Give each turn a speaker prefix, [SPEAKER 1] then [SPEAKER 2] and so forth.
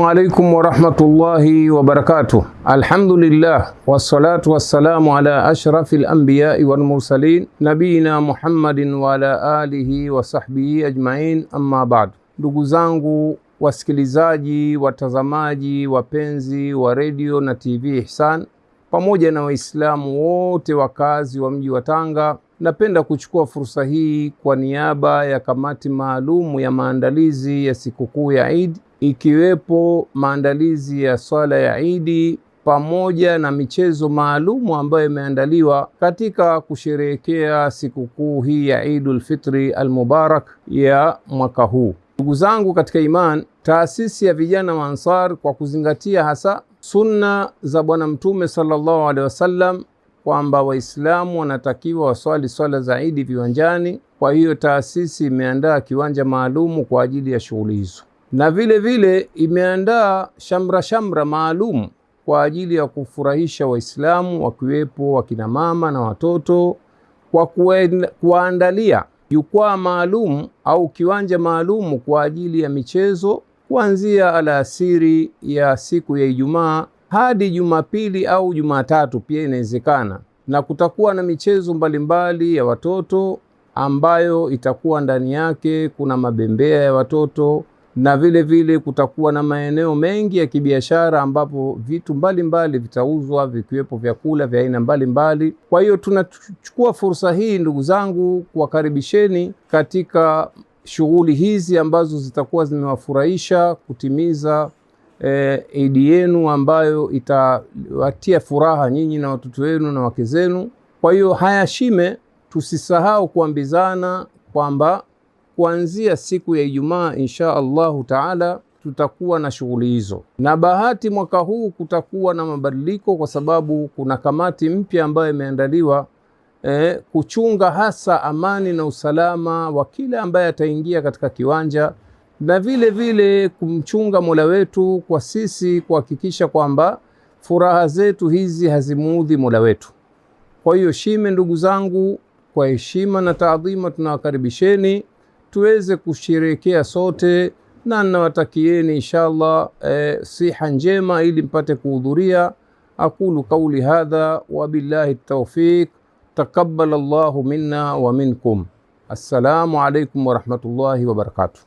[SPEAKER 1] Alaikum warahmatullahi wabarakatuh. Alhamdulillah wassalatu wassalamu ala ashrafil anbiyai wal mursalin nabiyina Muhammadin wa ala alihi wa sahbihi ajmain, amma ba'd. Ndugu zangu wasikilizaji, watazamaji, wapenzi wa radio na TV Ihsan, pamoja na Waislamu wote wakazi wa mji wa Tanga, napenda kuchukua fursa hii kwa niaba ya kamati maalumu ya maandalizi ya sikukuu ya Eid, ikiwepo maandalizi ya swala ya Eid pamoja na michezo maalumu ambayo imeandaliwa katika kusherehekea sikukuu hii ya Eidul Fitri al-Mubarak ya mwaka huu. Ndugu zangu katika iman, taasisi ya vijana wa Ansar, kwa kuzingatia hasa sunna za Bwana Mtume sallallahu alaihi wasallam kwamba Waislamu wanatakiwa waswali swala za Eid viwanjani, kwa hiyo taasisi imeandaa kiwanja maalumu kwa ajili ya shughuli hizo, na vile vile imeandaa shamra maalum kwa ajili ya kufurahisha Waislamu, wakiwepo wakina mama na watoto, kwa kuandalia jukwaa maalum au kiwanja maalum kwa ajili ya michezo kuanzia alasiri ya siku ya Ijumaa hadi Jumapili au Jumatatu pia inawezekana, na kutakuwa na michezo mbalimbali ya watoto ambayo itakuwa ndani yake kuna mabembea ya watoto, na vile vile kutakuwa na maeneo mengi ya kibiashara ambapo vitu mbalimbali vitauzwa, vikiwepo vyakula vya aina mbalimbali. Kwa hiyo tunachukua fursa hii ndugu zangu kuwakaribisheni katika shughuli hizi ambazo zitakuwa zimewafurahisha kutimiza Eid yenu ambayo itawatia furaha nyinyi na watoto wenu na wake zenu. Kwa hiyo haya shime, tusisahau kuambizana kwamba kuanzia siku ya Ijumaa insha Allahu taala tutakuwa na shughuli hizo, na bahati mwaka huu kutakuwa na mabadiliko kwa sababu kuna kamati mpya ambayo imeandaliwa kuchunga hasa amani na usalama wa kila ambaye ataingia katika kiwanja, na vile vile kumchunga Mola wetu kwa sisi kuhakikisha kwamba furaha zetu hizi hazimuudhi Mola wetu. Kwa hiyo shime, ndugu zangu, kwa heshima na taadhima tunawakaribisheni tuweze kusherehekea sote, na nawatakieni inshallah siha njema ili mpate kuhudhuria. Aqulu qawli hadha wa billahi tawfiq. Taqabbal Allahu minna wa minkum. Assalamu alaikum wa rahmatullahi wa barakatuh.